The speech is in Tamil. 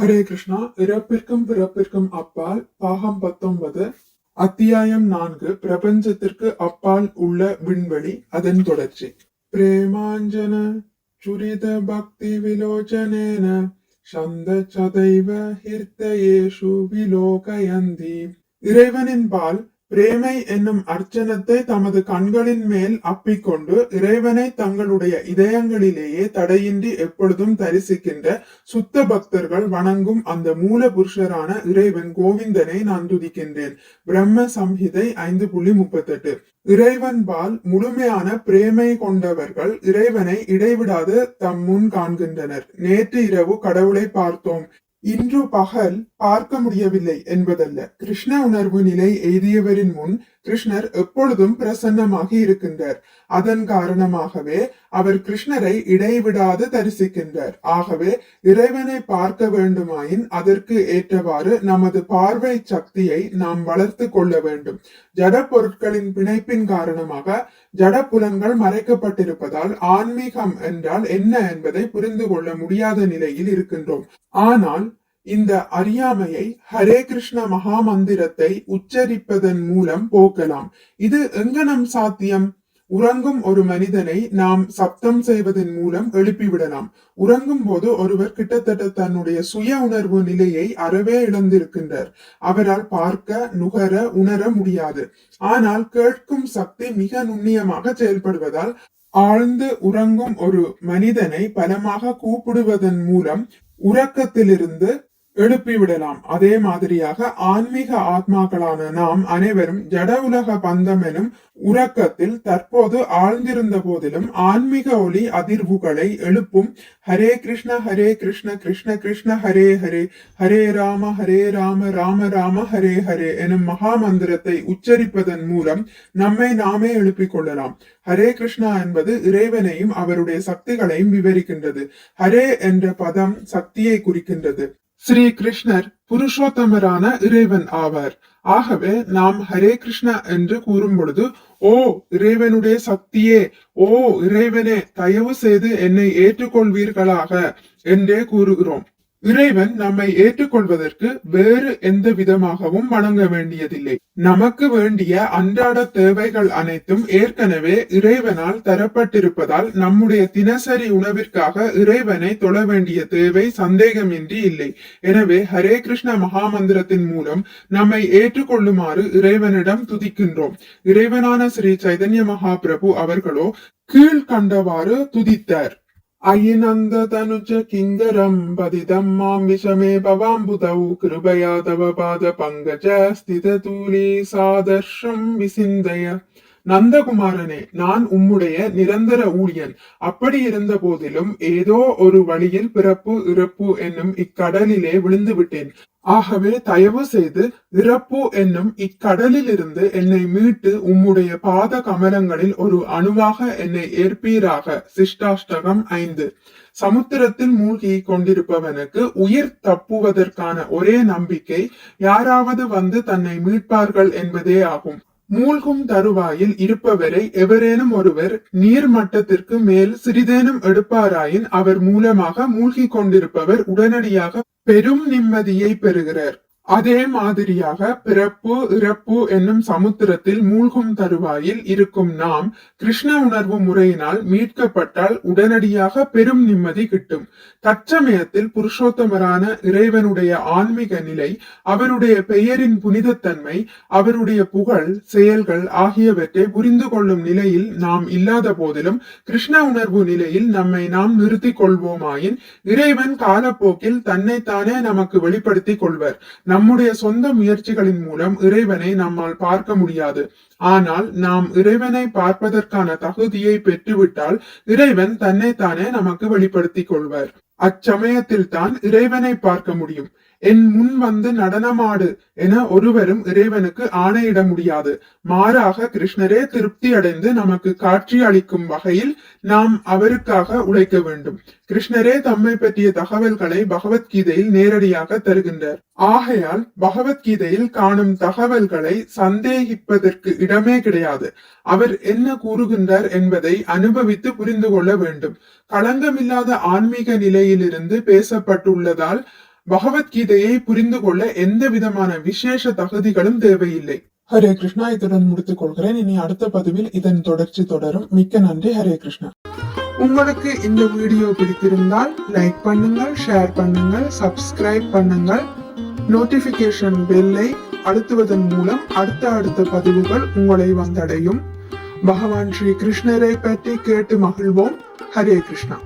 ஹரே கிருஷ்ணா. இறப்பிற்கும் பிறப்பிற்கும் அப்பால் பாகம் 19, அத்தியாயம் 4, பிரபஞ்சத்திற்கு அப்பால் உள்ள விண்வெளி, அதன் தொடர்ச்சி. பிரேமாஞ்சன சுரித பக்தி விலோச்சனேன சந்த சதைவ ஹிருதயேஷு விலோகயந்தி. இறைவனின் பால் பிரேமை என்னும் அர்ச்சனத்தை தமது கண்களின் மேல் அப்பிக்கொண்டு இறைவனை தங்களுடைய இதயங்களிலேயே தடையின்றி எப்பொழுதும் தரிசிக்கின்ற சுத்த பக்தர்கள் வணங்கும் அந்த மூல புருஷரான இறைவன் கோவிந்தனை நான் துதிக்கின்றேன். பிரம்ம சம்ஹிதை 5.38. இறைவன் பால் முழுமையான பிரேமை கொண்டவர்கள் இறைவனை இடைவிடாது தம் முன் காண்கின்றனர். நேற்று இரவு கடவுளை பார்த்தோம், இன்று பகல் பார்க்க முடியவில்லை என்பதல்ல. கிருஷ்ண உணர்வு நிலை எய்தியவரின் முன் கிருஷ்ணர் எப்பொழுதும் பிரசன்னமாகி இருக்கின்றார். அதன் காரணமாகவே அவர் கிருஷ்ணரை இடைவிடாது தரிசிக்கின்றார். ஆகவே இறைவனை பார்க்க வேண்டுமாயின் அதற்கு ஏற்றவாறு நமது பார்வை சக்தியை நாம் வளர்த்து கொள்ள வேண்டும். ஜட பொருட்களின் பிணைப்பின் காரணமாக ஜட புலன்கள் மறைக்கப்பட்டிருப்பதால் ஆன்மீகம் என்றால் என்ன என்பதை புரிந்து கொள்ள முடியாத நிலையில் இருக்கின்றோம். ஆனால் இந்த அறியாமையை ஹரே கிருஷ்ண மகா மந்திரத்தை உச்சரிப்பதன் மூலம் போக்கலாம். இது எங்கனம் சாத்தியம்? உறங்கும் ஒரு மனிதனை நாம் சப்தம் செய்வதன் மூலம் எழுப்பிவிடலாம். உறங்கும் போது ஒருவர் கிட்டத்தட்ட தன்னுடைய சுய உணர்வு நிலையை அறவே இழந்திருக்கின்றார். அவரால் பார்க்க, நுகர, உணர முடியாது. ஆனால் கேட்கும் சக்தி மிக நுண்ணியமாக செயல்படுவதால் ஆழ்ந்து உறங்கும் ஒரு மனிதனை பலமாக கூப்பிடுவதன் மூலம் உறக்கத்திலிருந்து எழுப்பிவிடலாம். அதே மாதிரியாக ஆன்மீக ஆத்மாக்களான நாம் அனைவரும் ஜட உலக பந்தம் எனும் உறக்கத்தில் தற்போது ஆழ்ந்திருந்த போதிலும் ஆன்மீக ஒளி அதிர்வுகளை எழுப்பும் ஹரே கிருஷ்ண கிருஷ்ண கிருஷ்ண ஹரே ஹரே, ஹரே ராம ராம ராம ஹரே ஹரே எனும் மகா மந்திரத்தை உச்சரிப்பதன் மூலம் நம்மை நாமே எழுப்பிக் கொள்ளலாம். ஹரே கிருஷ்ணா என்பது இறைவனையும் அவருடைய சக்திகளையும் விவரிக்கின்றது. ஹரே என்ற பதம் சக்தியை குறிக்கின்றது. ஸ்ரீ கிருஷ்ணர் புருஷோத்தமரான இறைவன் ஆவார். ஆகவே நாம் ஹரே கிருஷ்ணா என்று கூறும் பொழுது, ஓ இறைவனுடைய சக்தியே, ஓ இறைவனே, தயவு செய்து என்னை ஏற்றுக்கொள்வீர்களாக என்றே கூறுகிறோம். இறைவன் நம்மை ஏற்றுக்கொள்வதற்கு வேறு எந்த விதமாகவும் வணங்க வேண்டியதில்லை. நமக்கு வேண்டிய அன்றாட தேவைகள் அனைத்தும் ஏற்கனவே இறைவனால் தரப்பட்டிருப்பதால் நம்முடைய தினசரி உணவிற்காக இறைவனை தொழ வேண்டிய தேவை சந்தேகமின்றி இல்லை. எனவே ஹரே கிருஷ்ண மகாமந்திரத்தின் மூலம் நம்மை ஏற்றுக்கொள்ளுமாறு இறைவனிடம் துதிக்கின்றோம். இறைவனான ஸ்ரீ சைதன்ய மகாபிரபு அவர்களோ கீழ்கண்டவாறு துதித்தார். அயினந்த தனுஜ கிங்கரம் பதிதம் மாம் விஷமே பவாம்புதௌ கிருபயா தவ பாத பங்கஜ ஸ்தித தூலி சாதர்ஷம் விசிந்தய. நந்தகுமாரனே, நான் உம்முடைய நிரந்தர ஊழியன். அப்படி இருந்த போதிலும் ஏதோ ஒரு வழியில் பிறப்பு இறப்பு என்னும் இக்கடலிலே விழுந்து விட்டேன். ஆகவே தயவு செய்து இறப்பு என்னும் இக்கடலில் இருந்து என்னை மீட்டு உம்முடைய பாத கமலங்களில் ஒரு அணுவாக என்னை ஏற்பீராக. சிஷ்டாஷ்டகம் 5. சமுத்திரத்தில் மூழ்கி கொண்டிருப்பவனுக்கு உயிர் தப்புவதற்கான ஒரே நம்பிக்கை யாராவது வந்து தன்னை மீட்பார்கள் என்பதே ஆகும். மூழ்கும் தருவாயில் இருப்பவரை எவரேனும் ஒருவர் நீர் மட்டத்திற்கு மேல் சிறிதேனும் எடுப்பாராயின் அவர் மூலமாக மூழ்கி கொண்டிருப்பவர் உடனடியாக பெரும் நிம்மதியை பெறுகிறார். அதே மாதிரியாக பிறப்பு இறப்பு என்னும் சமுத்திரத்தில் மூழ்கும் தருவாயில் இருக்கும் நாம் கிருஷ்ண உணர்வு முறையினால் மீட்கப்பட்டால் உடனடியாக பெரும் நிம்மதி கிட்டும். தற்சமயத்தில் புருஷோத்தமரான இறைவனுடைய ஆன்மீக நிலை, அவருடைய பெயரின் புனிதத்தன்மை, அவருடைய புகழ், செயல்கள் ஆகியவற்றை புரிந்து கொள்ளும் நிலையில் நாம் இல்லாத போதிலும் கிருஷ்ண உணர்வு நிலையில் நம்மை நாம் நிறுத்திக் கொள்வோமாயின் இறைவன் காலப்போக்கில் தன்னைத்தானே நமக்கு வெளிப்படுத்திக் கொள்வர். நம்முடைய சொந்த முயற்சிகளின் மூலம் இறைவனை நம்மால் பார்க்க முடியாது. ஆனால் நாம் இறைவனை பார்ப்பதற்கான தகுதியை பெற்றுவிட்டால் இறைவன் தன்னைத்தானே நமக்கு வெளிப்படுத்திக் கொள்வார். அச்சமயத்தில் தான் இறைவனை பார்க்க முடியும். என் முன் வந்து நடனமாடு என ஒருவரும் இறைவனுக்கு ஆணையிட முடியாது. மாறாக கிருஷ்ணரே திருப்தி அடைந்து நமக்கு காட்சி அளிக்கும் வகையில் நாம் அவருக்காக உழைக்க வேண்டும். கிருஷ்ணரே தம்மை பற்றிய தகவல்களை பகவத்கீதையில் நேரடியாக தருகின்றார். ஆகையால் பகவத்கீதையில் காணும் தகவல்களை சந்தேகிப்பதற்கு இடமே கிடையாது. அவர் என்ன கூறுகின்றார் என்பதை அனுபவித்து புரிந்து கொள்ள வேண்டும். களங்கமில்லாத ஆன்மீக நிலையிலிருந்து பேசப்பட்டுள்ளதால் பகவத்கீதையை புரிந்து கொள்ள எந்த விதமான விசேஷ தகுதிகளும் தேவையில்லை. ஹரே கிருஷ்ணா. இத்துடன் முடித்துக் கொள்கிறேன். இனி அடுத்த பதிவில் இதன் தொடர்ச்சி தொடரும். மிக்க நன்றி. ஹரே கிருஷ்ணா. உங்களுக்கு இந்த வீடியோ பிடித்திருந்தால் லைக் பண்ணுங்கள், ஷேர் பண்ணுங்கள், சப்ஸ்கிரைப் பண்ணுங்கள். நோட்டிபிகேஷன் பெல்லை அழுத்துவதன் மூலம் அடுத்த பதிவுகள் உங்களை வந்தடையும். பகவான் ஸ்ரீ கிருஷ்ணரை பற்றி கேட்டு மகிழ்வோம். ஹரே கிருஷ்ணா.